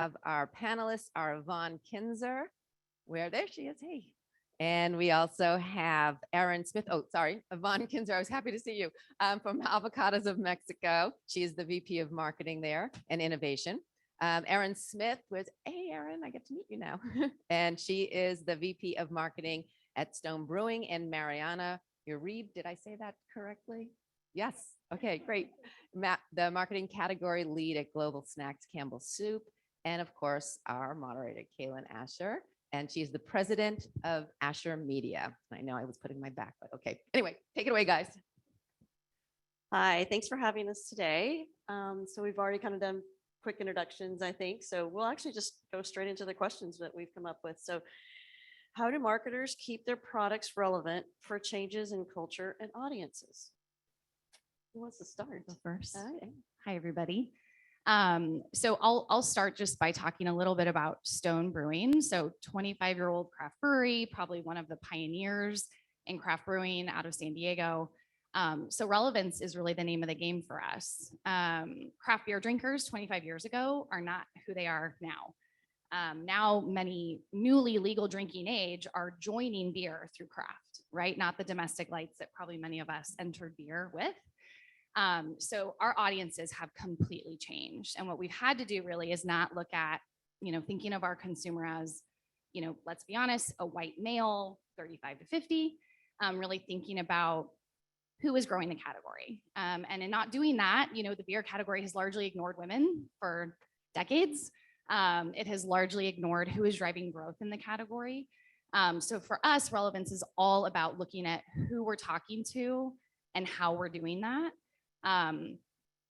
Of our panelists are Ivonne Kinser, there she is, hey. And we also have Erin Smith. Oh, sorry, Ivonne Kinser. I was happy to see you from Avocados of Mexico. She is the VP of Marketing there and Innovation. Erin Smith hey, Erin, I get to meet you now. And she is the VP of Marketing at Stone Brewing. And Mariana Uribe, did I say that correctly? Yes. Okay, great. The marketing category lead at Global Snacks Campbell Soup. And of course, our moderator, Kalyn Asher, and she's the president of Asher Media. I know I was putting my back, but okay. Anyway, take it away, guys. Hi, thanks for having us today. So we've already kind of done quick introductions, I think. So we'll actually just go straight into the questions that we've come up with. So how do marketers keep their products relevant for changes in culture and audiences? Who wants to start? Go first. All right. Hi, everybody. So I'll start just by talking a little bit about Stone Brewing. So 25-year-old craft brewery, probably one of the pioneers in craft brewing out of San Diego. So relevance is really the name of the game for us. Craft beer drinkers 25 years ago are not who they are now. Now many newly legal drinking age are joining beer through craft, right? Not the domestic lights that probably many of us entered beer with. So our audiences have completely changed. And what we've had to do really is not look at, thinking of our consumer as, let's be honest, a white male, 35 to 50, really thinking about who is growing the category. And in not doing that, the beer category has largely ignored women for decades. It has largely ignored who is driving growth in the category. So for us, relevance is all about looking at who we're talking to and how we're doing that.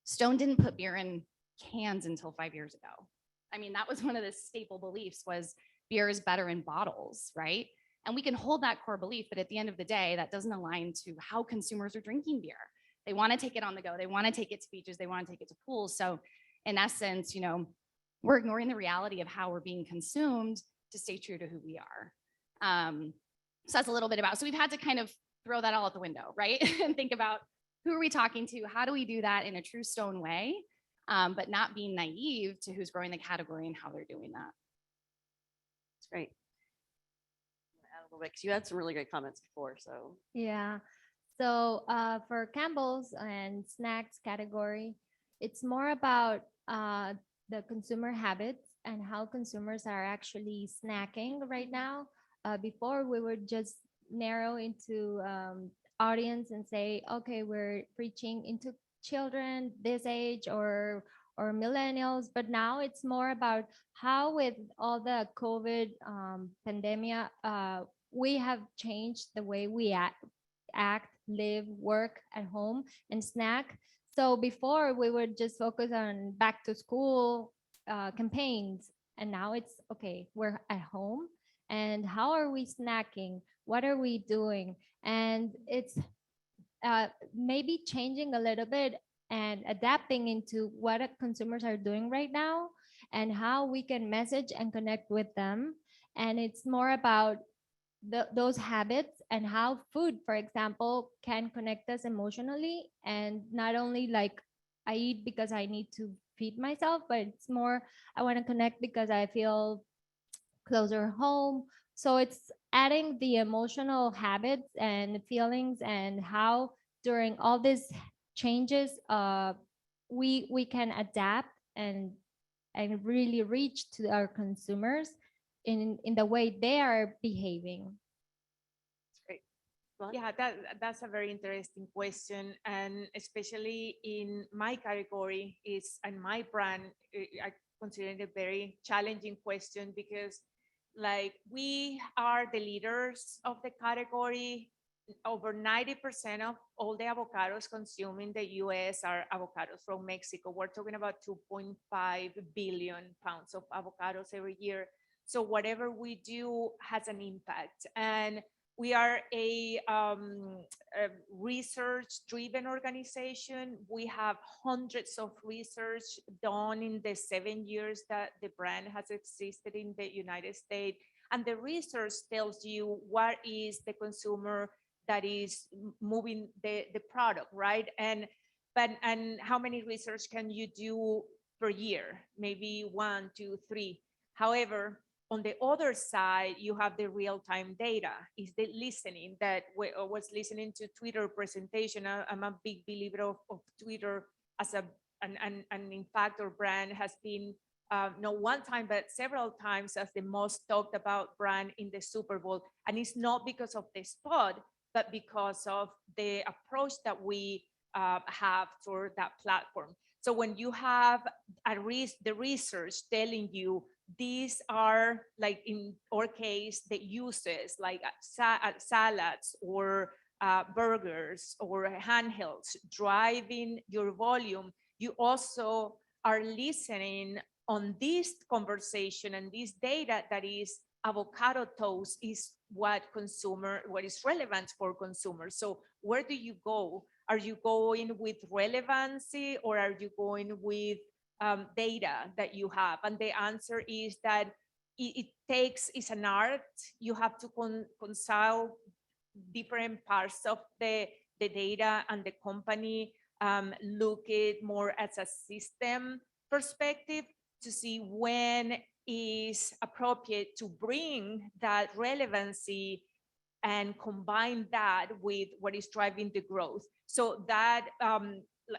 Stone didn't put beer in cans until 5 years ago. I mean, that was one of the staple beliefs was beer is better in bottles, right? And we can hold that core belief, but at the end of the day, that doesn't align to how consumers are drinking beer. They want to take it on the go. They want to take it to beaches. They want to take it to pools. So in essence, we're ignoring the reality of how we're being consumed to stay true to who we are. So that's a little bit about, so we've had to kind of throw that all out the window, right? And think about who are we talking to? How do we do that in a true Stone way, but not being naive to who's growing the category and how they're doing that. That's great. Add a little bit because you had some really great comments before. So yeah. So for Campbell's and snacks category, it's more about the consumer habits and how consumers are actually snacking right now. Before we would just narrow into audience and say, okay, we're reaching into children this age or millennials, but now it's more about how with all the COVID pandemic, we have changed the way we act, live, work at home and snack. So before we would just focus on back to school campaigns, and now it's okay, we're at home and how are we snacking? What are we doing? And it's maybe changing a little bit and adapting into what consumers are doing right now and how we can message and connect with them. And it's more about those habits and how food, for example, can connect us emotionally. And not only like I eat because I need to feed myself, but it's more I want to connect because I feel closer home. So it's adding the emotional habits and feelings and how during all these changes, we can adapt and really reach to our consumers in the way they are behaving. that's great. Yeah, that's a very interesting question, and especially in my category and my brand, I consider it a very challenging question because, like, we are the leaders of the category. Over 90% of all the avocados consumed in the U.S. are avocados from Mexico. We're talking about 2.5 billion pounds of avocados every year. So whatever we do has an impact, and we are a research-driven organization. We have hundreds of research done in the 7 years that the brand has existed in the United States. And the research tells you what is the consumer that is moving the product, right? And how many research can you do per year, maybe 1, 2, 3. However, on the other side, you have the real-time data, is the listening that I was listening to Twitter presentation. I'm a big believer of Twitter as an in fact, our brand has been not one time, but several times as the most talked about brand in the Super Bowl. And it's not because of the spot, but because of the approach that we have for that platform. So when you have the research telling you these are, like in our case, the uses like salads or burgers or handhelds driving your volume, you also are listening on this conversation and this data that is avocado toast is what is relevant for consumers. So where do you go? Are you going with relevancy or are you going with data that you have? And the answer is that it's an art. You have to consult different parts of the data and the company, look it more as a system perspective to see when is appropriate to bring that relevancy and combine that with what is driving the growth. So that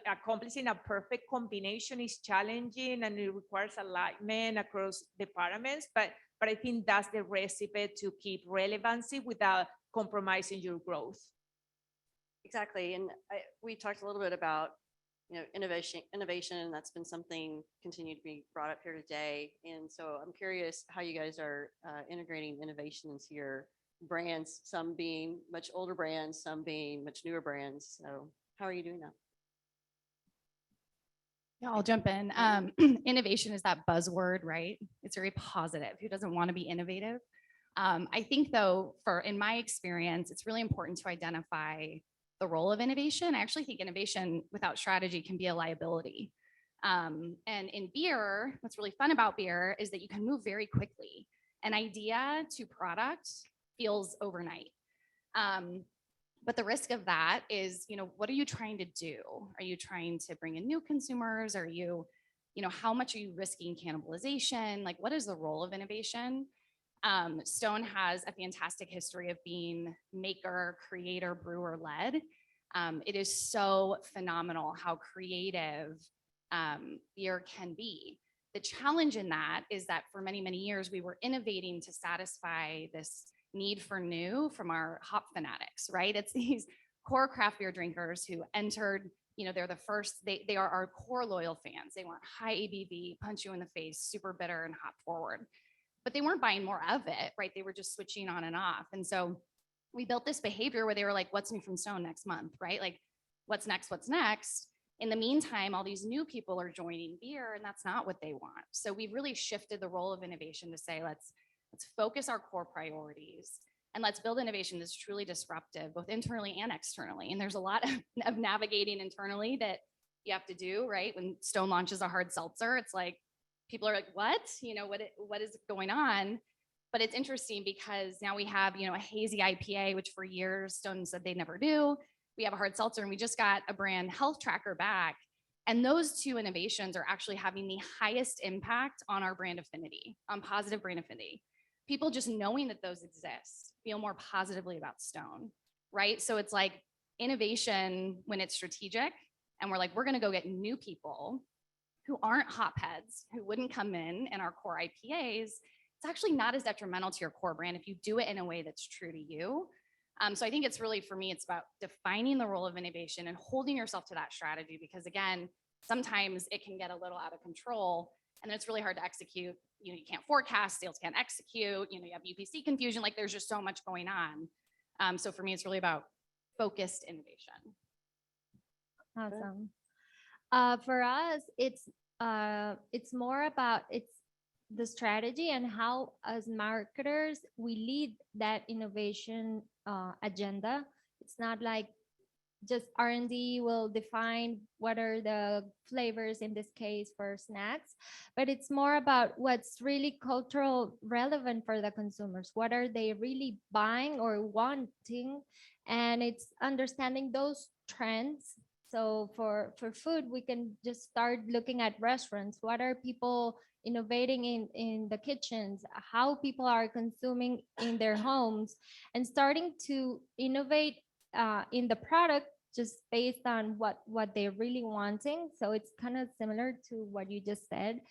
accomplishing a perfect combination is challenging and it requires alignment across departments, but I think that's the recipe to keep relevancy without compromising your growth. Exactly. And we talked a little bit about, innovation, and that's been something continued to be brought up here today. And so I'm curious how you guys are integrating innovation into your brands, some being much older brands, some being much newer brands. So how are you doing that? Yeah, I'll jump in. Innovation is that buzzword, right? It's very positive. Who doesn't want to be innovative? I think though, in my experience, it's really important to identify the role of innovation. I actually think innovation without strategy can be a liability. And in beer, what's really fun about beer is that you can move very quickly. An idea to product feels overnight. But the risk of that is, what are you trying to do? Are you trying to bring in new consumers? Are you, how much are you risking cannibalization? Like, what is the role of innovation? Stone has a fantastic history of being maker, creator, brewer led. It is so phenomenal how creative beer can be. The challenge in that is that for many, many years, we were innovating to satisfy this need for new from our hop fanatics, right? It's these core craft beer drinkers who entered, they're the first, they are our core loyal fans. They want high ABV, punch you in the face, super bitter and hop forward. But they weren't buying more of it, right? They were just switching on and off. And so we built this behavior where they were like, what's new from Stone next month, right? Like, what's next? What's next? In the meantime, all these new people are joining beer and that's not what they want. So we've really shifted the role of innovation to say, let's focus our core priorities and let's build innovation that's truly disruptive, both internally and externally. And there's a lot of navigating internally that you have to do, right? When Stone launches a hard seltzer, it's like, people are like, what? What is going on? But it's interesting because now we have, a hazy IPA, which for years Stone said they never do. We have a hard seltzer and we just got a brand health tracker back. And those two innovations are actually having the highest impact on our brand affinity, on positive brand affinity. People just knowing that those exist feel more positively about Stone, right? So it's like innovation when it's strategic and we're like, we're going to go get new people who aren't hopheads, who wouldn't come in our core IPAs, it's actually not as detrimental to your core brand if you do it in a way that's true to you. So I think it's really, for me, it's about defining the role of innovation and holding yourself to that strategy, because again, sometimes it can get a little out of control and then it's really hard to execute. You can't forecast, sales can't execute, you have UPC confusion, like there's just so much going on. So for me, it's really about focused innovation. Awesome. For us, it's more about the strategy and how, as marketers, we lead that innovation agenda. It's not like just R&D will define what are the flavors in this case for snacks, but it's more about what's really cultural relevant for the consumers. What are they really buying or wanting? And it's understanding those trends So for food, we can just start looking at restaurants. What are people innovating in the kitchens? How people are consuming in their homes, and starting to innovate in the product just based on what they're really wanting. So it's kind of similar to what you just said.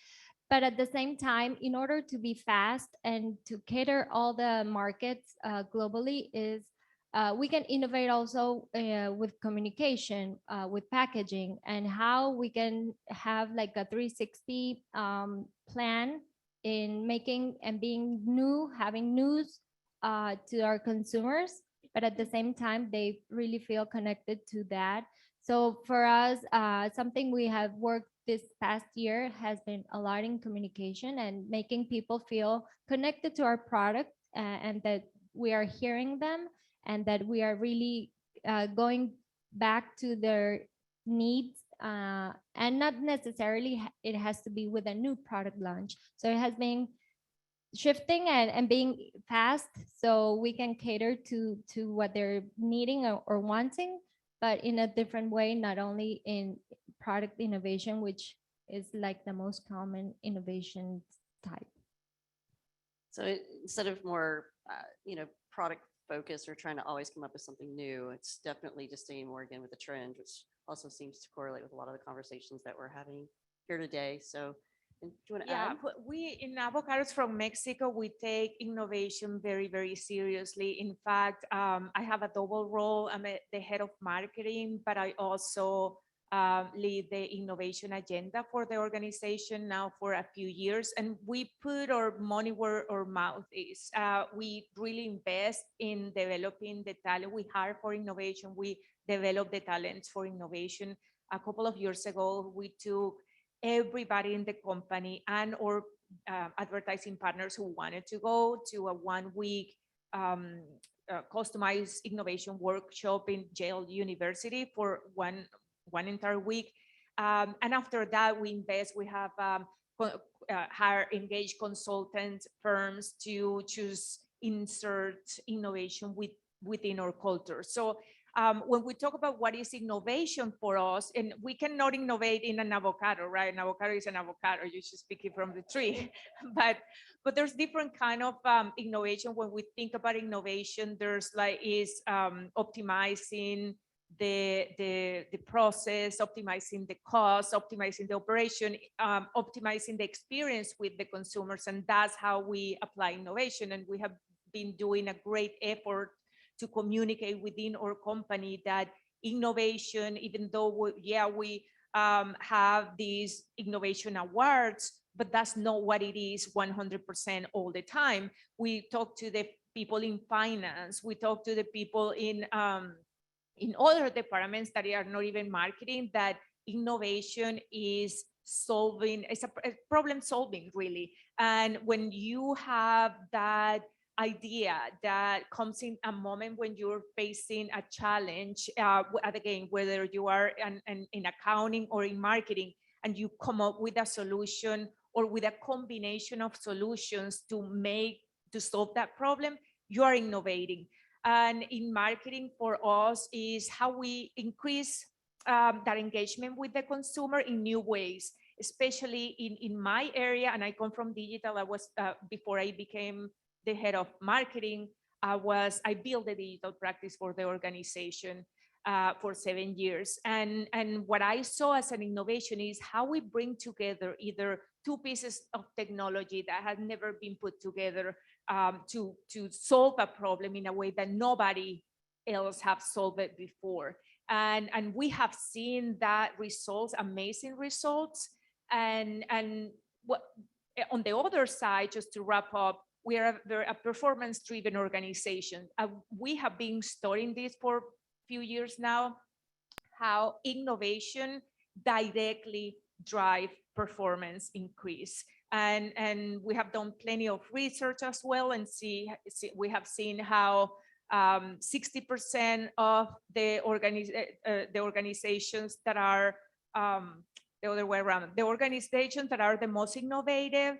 But at the same time, in order to be fast and to cater all the markets globally, is we can innovate also with communication, with packaging, and how we can have like a 360 plan in making and being new, having news to our consumers, but at the same time, they really feel connected to that. So for us, something we have worked this past year has been a lot in communication and making people feel connected to our product, and that we are hearing them, and that we are really going back to their needs, and not necessarily it has to be with a new product launch. So it has been shifting and being fast, so we can cater to what they're needing or wanting, but in a different way, not only in product innovation, which is like the most common innovation type. So instead of more, product focus or trying to always come up with something new, it's definitely just staying more again with the trend, which also seems to correlate with a lot of the conversations that we're having here today. So, and do you want to Yeah, add? but we in Avocados from Mexico, we take innovation very, very seriously. In fact, I have a double role. I'm the head of marketing, but I also lead the innovation agenda for the organization now for a few years. And we put our money where our mouth is. We really invest in developing the talent we hire for innovation. We develop the talents for innovation. A couple of years ago, we took everybody in the company and or advertising partners who wanted to go to a 1 week customized innovation workshop in Yale University for one entire week. And after that, we invest, we have hire engaged consultant firms to choose insert innovation within our culture. So when we talk about what is innovation for us, and we cannot innovate in an avocado, right? An avocado is an avocado, you just pick it from the tree. but there's different kind of innovation. When we think about innovation, there's optimizing the process, optimizing the cost, optimizing the operation, optimizing the experience with the consumers. And that's how we apply innovation. And we have been doing a great effort to communicate within our company that innovation, even though we have these innovation awards, but that's not what it is 100% all the time. We talk to the people in finance, we talk to the people in other departments that are not even marketing, that innovation is solving, it's a problem solving really. And when you have that idea that comes in a moment when you're facing a challenge, again, whether you are in accounting or in marketing, and you come up with a solution or with a combination of solutions to solve that problem, you are innovating. And in marketing for us is how we increase that engagement with the consumer in new ways, especially in my area. And I come from digital. I was, before I became the head of marketing, I built a digital practice for the organization for 7 years. And what I saw as an innovation is how we bring together either two pieces of technology that had never been put together to solve a problem in a way that nobody else have solved it before. And we have seen that results, amazing results. And what on the other side, just to wrap up, we are a performance-driven organization. We have been studying this for a few years now, how innovation directly drive performance increase. And we have done plenty of research as well, and we have seen how 60% of the organizations that are the other way around, the organizations that are the most innovative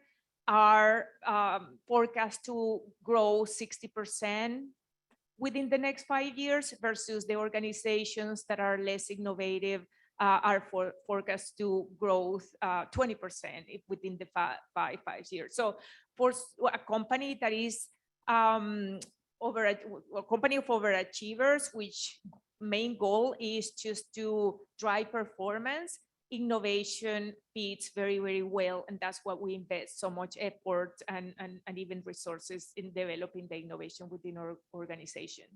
are forecast to grow 60%, within the next 5 years versus the organizations that are less innovative are forecast to growth 20% within the 5 years. So for a company that is a company of overachievers, which main goal is just to drive performance, innovation fits very, very well. And that's what we invest so much effort and even resources in developing the innovation within our organization.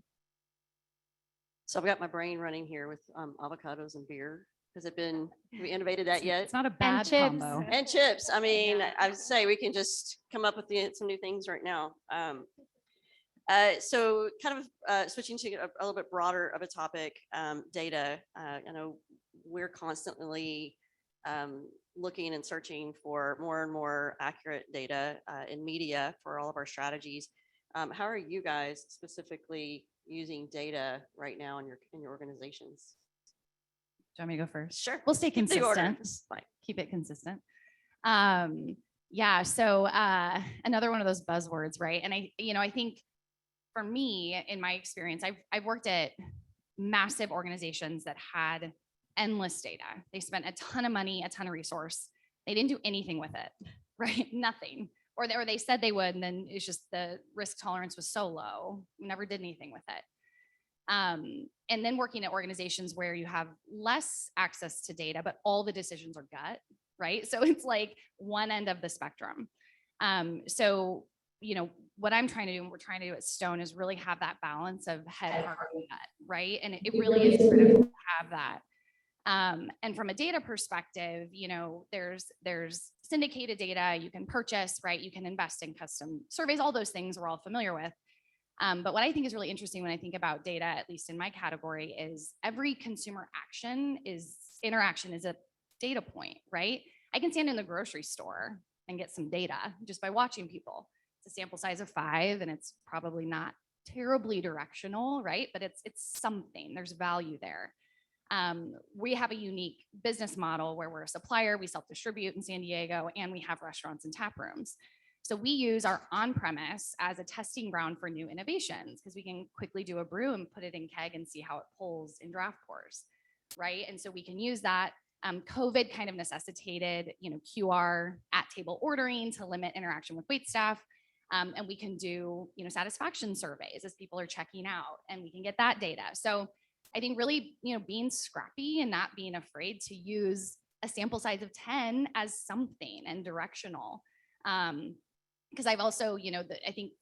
So I've got my brain running here with avocados and beer. Has it been, have we innovated that yet? It's not a bad chips. combo. And chips. I mean, I would say we can just come up with some new things right now. So kind of switching to a little bit broader of a topic, data. I know we're constantly looking and searching for more and more accurate data in media for all of our strategies. How are you guys specifically using data right now in your organizations? Do you want me to go first? Sure. We'll stay Keep the order. consistent. It's fine. Keep it consistent. Yeah. So another one of those buzzwords, right? And I think for me, in my experience, I've worked at massive organizations that had endless data. They spent a ton of money, a ton of resource. They didn't do anything with it, right? Nothing. Or they said they would, and then it's just the risk tolerance was so low. We never did anything with it. And then working at organizations where you have less access to data, but all the decisions are gut, right? So it's like one end of the spectrum. So, what I'm trying to do and we're trying to do at Stone is really have that balance of head, heart, and gut, right? And it really is critical to have that. And from a data perspective, there's syndicated data you can purchase, right? You can invest in custom surveys, all those things we're all familiar with. But what I think is really interesting when I think about data, at least in my category, is every consumer interaction is a data point, right? I can stand in the grocery store and get some data just by watching people. It's a sample size of 5, and it's probably not terribly directional, right? But it's something. There's value there. We have a unique business model where we're a supplier, we self-distribute in San Diego, and we have restaurants and tap rooms. So we use our on-premise as a testing ground for new innovations because we can quickly do a brew and put it in keg and see how it pulls in draft pours, right? And so we can use that. COVID kind of necessitated, QR at table ordering to limit interaction with waitstaff. And we can do, satisfaction surveys as people are checking out, and we can get that data. So I think really, being scrappy and not being afraid to use a sample size of 10 as something and directional. Because I've also, I think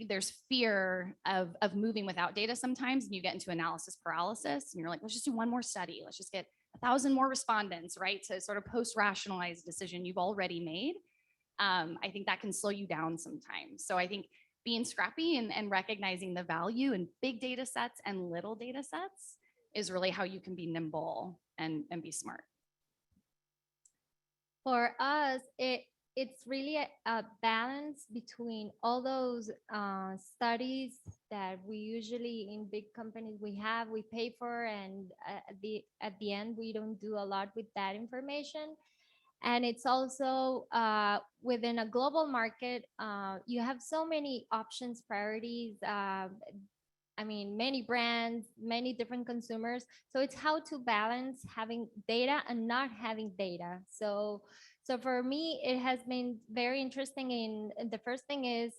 there's fear of moving without data sometimes, and you get into analysis paralysis, and you're like, let's just do one more study. Let's just get 1,000 more respondents, right? To sort of post-rationalize a decision you've already made. I think that can slow you down sometimes. So I think being scrappy and recognizing the value in big data sets and little data sets is really how you can be nimble and be smart. For us, it's really a balance between all those studies that we usually in big companies we pay for, and at the end we don't do a lot with that information. And it's also within a global market, you have so many options, priorities. Many brands, many different consumers. So it's how to balance having data and not having data. So for me, it has been very interesting. The first thing is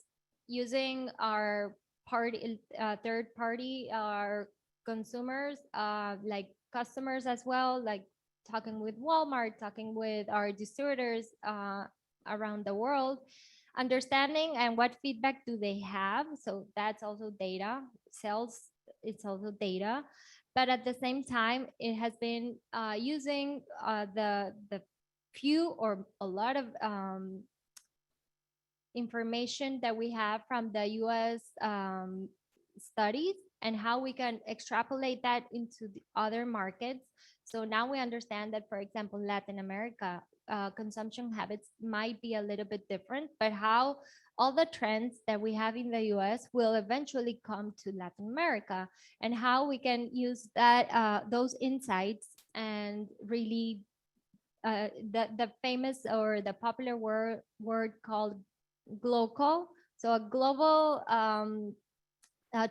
using our third party, our consumers, like customers as well, like talking with Walmart, talking with our distributors around the world, understanding and what feedback do they have. So that's also data. Sales, it's also data. But at the same time, it has been using the few or a lot of information that we have from the US studies and how we can extrapolate that into the other markets. So now we understand that, for example, Latin America, consumption habits might be a little bit different, but how all the trends that we have in the US will eventually come to Latin America, and how we can use that those insights and really the famous or the popular word called glocal. So a global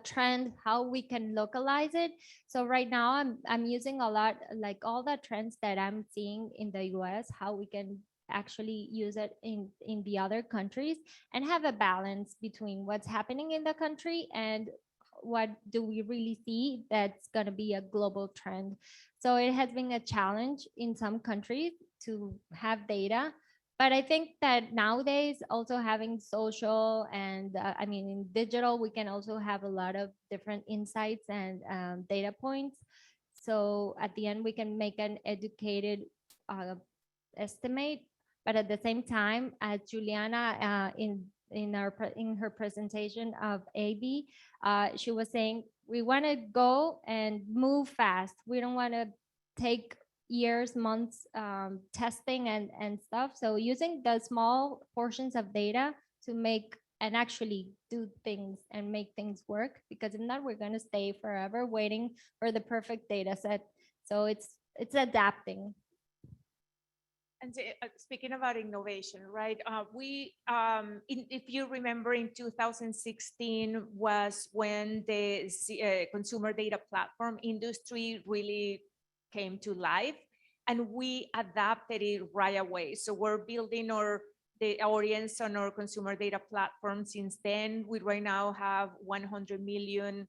trend, how we can localize it. So right now I'm using a lot, like all the trends that I'm seeing in the US, how we can actually use it in the other countries and have a balance between what's happening in the country and what do we really see that's going to be a global trend. So it has been a challenge in some countries to have data, but I think that nowadays also having social and I mean in digital, we can also have a lot of different insights and data points. So at the end, we can make an educated uh, estimate. But at the same time, as Juliana in her presentation of AB, she was saying we want to go and move fast. We don't want to take years, months testing and stuff. So using the small portions of data to make and actually do things and make things work, because if not, we're going to stay forever waiting for the perfect data set. So it's adapting. And speaking about innovation, right? If you remember, in 2016 was when the consumer data platform industry really came to life, and we adapted it right away. So we're building the audience on our consumer data platform since then. We right now have 100 million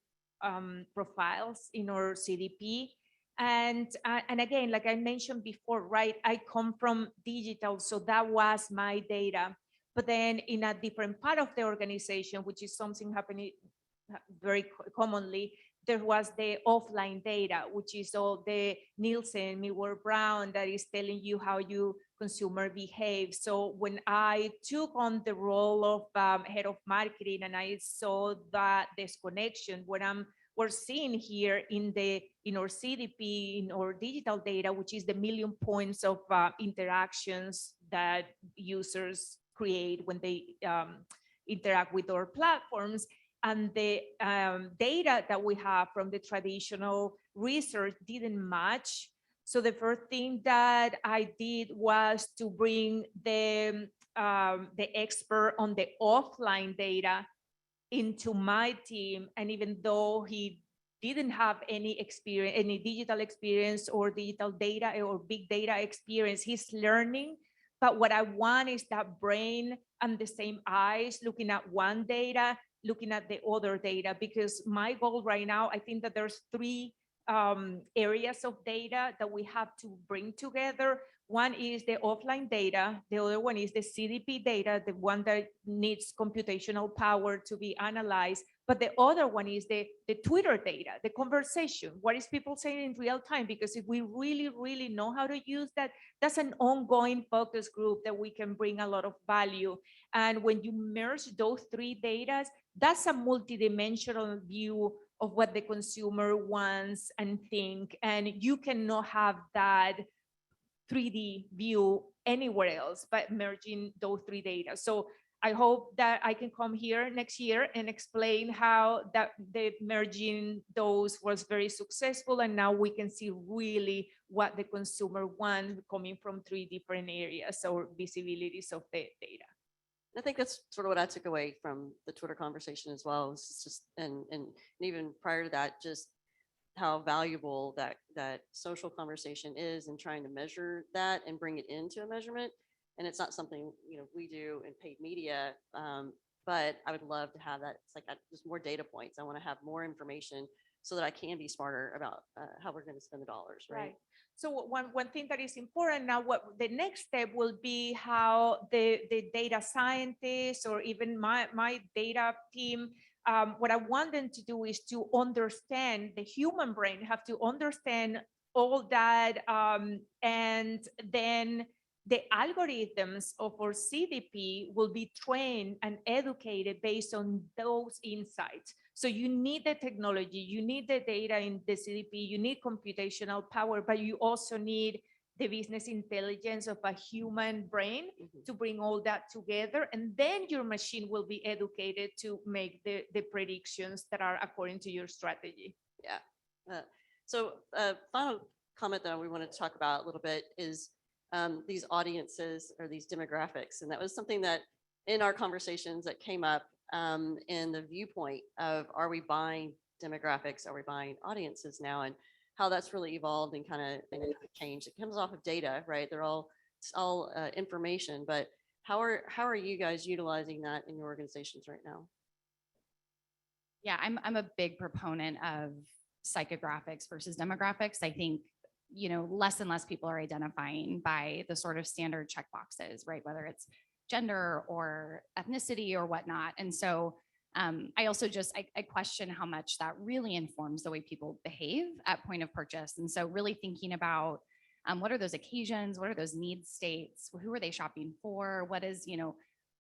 profiles in our CDP. And again, like I mentioned before, right, I come from digital, so that was my data. But then in a different part of the organization, which is something happening very commonly, there was the offline data, which is all the Nielsen, Millward Brown, that is telling you how you consumer behave. So when I took on the role of head of marketing, and I saw that disconnection, we're seeing here in our CDP, in our digital data, which is the million points of interactions that users create when they interact with our platforms. And the data that we have from the traditional research didn't match. So the first thing that I did was to bring the expert on the offline data into my team. And even though he didn't have any experience, any digital experience or digital data or big data experience, he's learning. But what I want is that brain and the same eyes looking at one data, looking at the other data, because my goal right now, I think that there's three areas of data that we have to bring together. One is the offline data. The other one is the CDP data, the one that needs computational power to be analyzed. But the other one is the Twitter data, the conversation. What is people saying in real time? Because if we really, really know how to use that, that's an ongoing focus group that we can bring a lot of value. And when you merge those three data, that's a multidimensional view of what the consumer wants and think. And you cannot have that 3D view anywhere else but merging those three data. So I hope that I can come here next year and explain how that the merging those was very successful, and now we can see really what the consumer wants coming from three different areas or visibilities of the data. I think that's sort of what I took away from the Twitter conversation as well. It's just, and even prior to that, just how valuable that social conversation is in trying to measure that and bring it into a measurement. And it's not something, we do in paid media, but I would love to have that. It's like just more data points. I want to have more information so that I can be smarter about how we're going to spend the dollars, right? So one thing that is important now, what the next step will be, how the data scientists or even my data team, what I want them to do is to understand the human brain, have to understand all that, and then the algorithms of our CDP will be trained and educated based on those insights. So you need the technology, you need the data in the CDP, you need computational power, but you also need the business intelligence of a human brain to bring all that together. And then your machine will be educated to make the predictions that are according to your strategy. Yeah. So final comment that we wanted to talk about a little bit is these audiences or these demographics. And that was something that in our conversations that came up in the viewpoint of, are we buying demographics? Are we buying audiences now? And how that's really evolved and kind of changed. It comes off of data, right? It's all information, but how are you guys utilizing that in your organizations right now? Yeah, I'm a big proponent of psychographics versus demographics. I think, less and less people are identifying by the sort of standard check boxes, right? Whether it's gender or ethnicity or whatnot. And so I also I question how much that really informs the way people behave at point of purchase. And so really thinking about what are those occasions? What are those need states? Who are they shopping for? What is,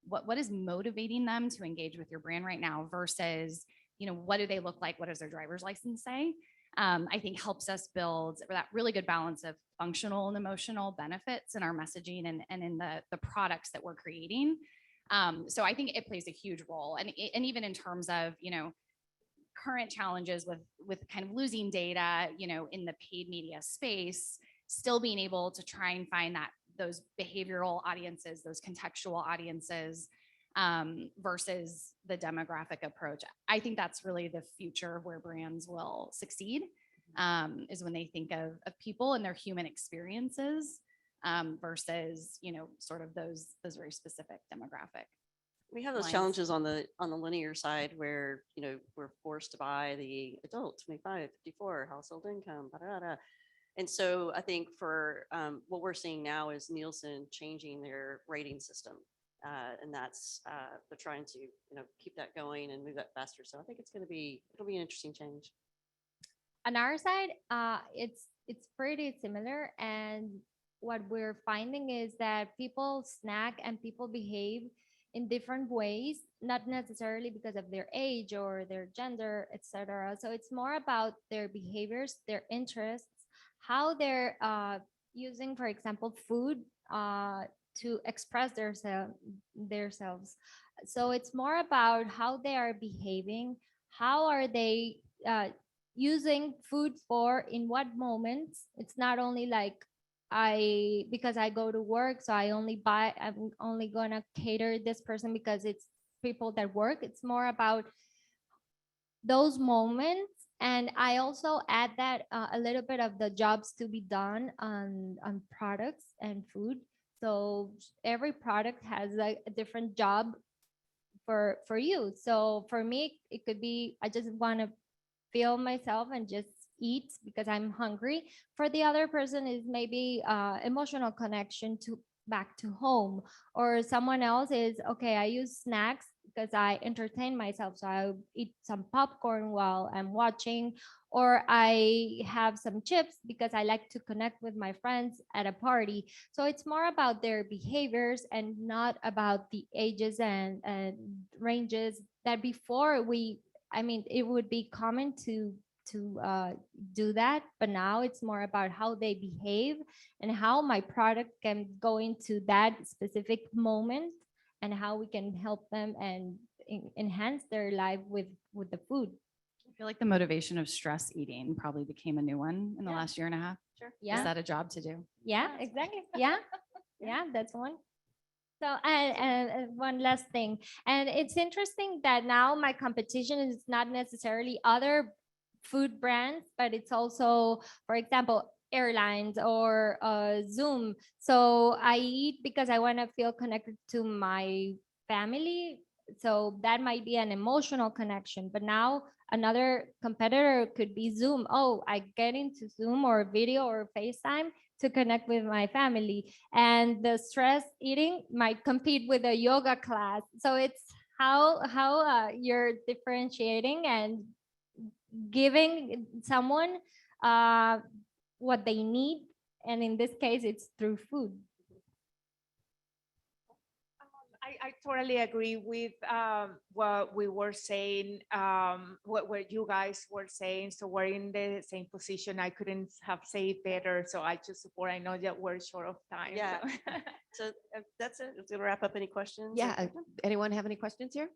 what is motivating them to engage with your brand right now versus, what do they look like? What does their driver's license say? I think helps us build that really good balance of functional and emotional benefits in our messaging and in the products that we're creating. So I think it plays a huge role. And even in terms of, current challenges with kind of losing data, in the paid media space, still being able to try and find those behavioral audiences, those contextual audiences, versus the demographic approach. I think that's really the future of where brands will succeed, is when they think of people and their human experiences, versus, sort of those very specific demographic. We have those lines. challenges on the linear side where, we're forced to buy the adult 25, 54 household income, da, da, da. And so I think for what we're seeing now is Nielsen changing their rating system. And that's, they're trying to, keep that going and move that faster. So I think it'll be an interesting change. On our side, it's pretty similar, and what we're finding is that people snack and people behave in different ways, not necessarily because of their age or their gender, etc. So it's more about their behaviors, their interests, how they're using, for example, food to express themselves. So it's more about how they are behaving, how are they using food for, in what moments. It's not only like because I go to work, so I'm only gonna cater this person because it's people that work. It's more about those moments. And I also add that a little bit of the jobs to be done on products and food. So every product has a different job for you. So for me, it could be, I just want to feel myself and just eat because I'm hungry. For the other person is maybe emotional connection to back to home, or someone else is, okay, I use snacks because I entertain myself. So I eat some popcorn while I'm watching, or I have some chips because I like to connect with my friends at a party. So it's more about their behaviors and not about the ages and ranges that before it would be common to do that, but now it's more about how they behave and how my product can go into that specific moment and how we can help them and enhance their life with the food. I feel like the motivation of stress eating probably became a new one in the Yeah. last year and a half. Sure. Yeah. Is that a job to do? Yeah, exactly. Yeah. Yeah, that's one. So, and one last thing, and it's interesting that now my competition is not necessarily other food brands, but it's also, for example, airlines or Zoom. So I eat because I want to feel connected to my family. So that might be an emotional connection. But now another competitor could be Zoom. Oh, I get into Zoom or video or FaceTime to connect with my family. And the stress eating might compete with a yoga class. So it's how you're differentiating and giving someone what they need, and in this case it's through food. I totally agree with what we were saying, what you guys were saying. So we're in the same position. I couldn't have said it better. So I just support. I know that we're short of time. Yeah. So. So that's it. It's gonna wrap up. Any questions? Yeah. Anyone have any questions here?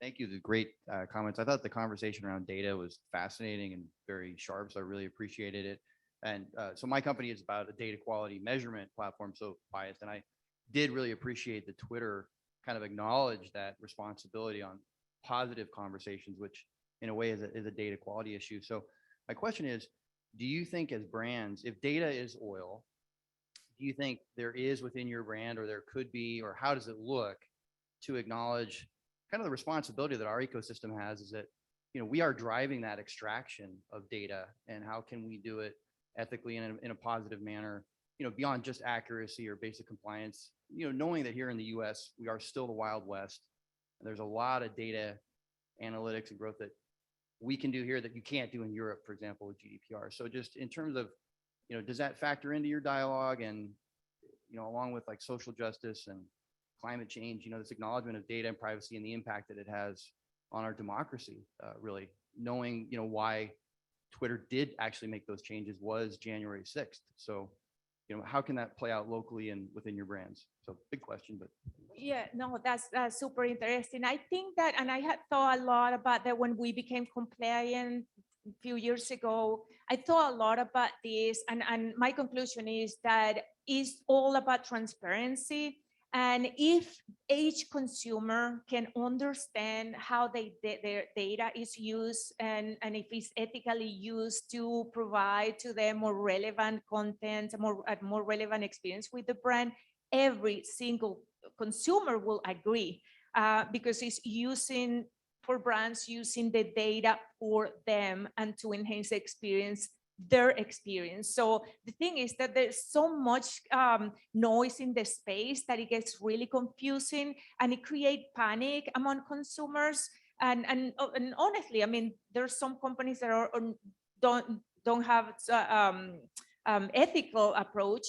Thank you. The great comments. I thought the conversation around data was fascinating and very sharp, so I really appreciated it. And so my company is about a data quality measurement platform, so biased. And I did really appreciate the Twitter kind of acknowledge that responsibility on positive conversations, which in a way is a data quality issue. So my question is, do you think as brands, if data is oil, do you think there is within your brand, or there could be, or how does it look to acknowledge kind of the responsibility that our ecosystem has, is that, we are driving that extraction of data, and how can we do it ethically and in a positive manner, beyond just accuracy or basic compliance, knowing that here in the US, we are still the Wild West, and there's a lot of data analytics and growth that we can do here that you can't do in Europe, for example, with GDPR. So just in terms of, does that factor into your dialogue, and, along with like social justice and climate change, this acknowledgement of data and privacy and the impact that it has on our democracy, really knowing, why Twitter did actually make those changes was January 6th. So, how can that play out locally and within your brands? So big question, but. Yeah, no, that's super interesting. I think that, and I had thought a lot about that when we became compliant a few years ago. I thought a lot about this, and my conclusion is that it's all about transparency. And if each consumer can understand how their data is used, and if it's ethically used to provide to them more relevant content, a more relevant experience with the brand, every single consumer will agree, because it's using, for brands using the data for them and to enhance the experience, their experience. So the thing is that there's so much noise in the space that it gets really confusing, and it creates panic among consumers. And honestly, I mean, there's some companies that don't have ethical approach.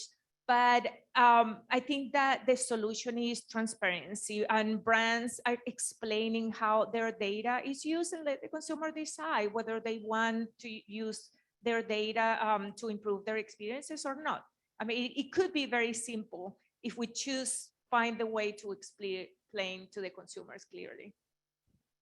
But I think that the solution is transparency, and brands are explaining how their data is used, and let the consumer decide whether they want to use their data to improve their experiences or not. I mean, it could be very simple if we find the way to explain to the consumers clearly.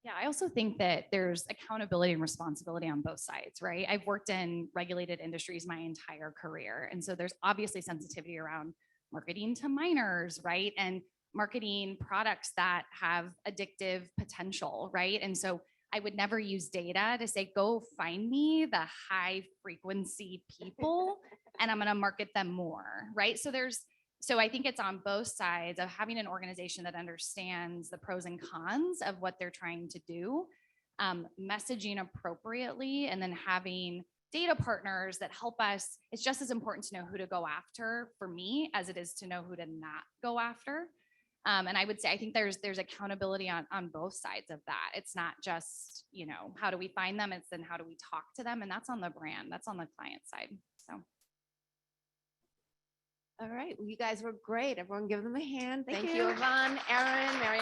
Yeah, I also think that there's accountability and responsibility on both sides, right? I've worked in regulated industries my entire career. And so there's obviously sensitivity around marketing to minors, right? And marketing products that have addictive potential, right? And so I would never use data to say, go find me the high frequency people and I'm going to market them more, right? So I think it's on both sides of having an organization that understands the pros and cons of what they're trying to do, messaging appropriately, and then having data partners that help us. It's just as important to know who to go after for me as it is to know who to not go after. And I would say, I think there's accountability on both sides of that. It's not just, how do we find them? It's then how do we talk to them? And that's on the brand, that's on the client side. So. All right, well, you guys were great. Everyone give them a hand. Thank Thank you, you. Ivonne, Aaron, Mariana.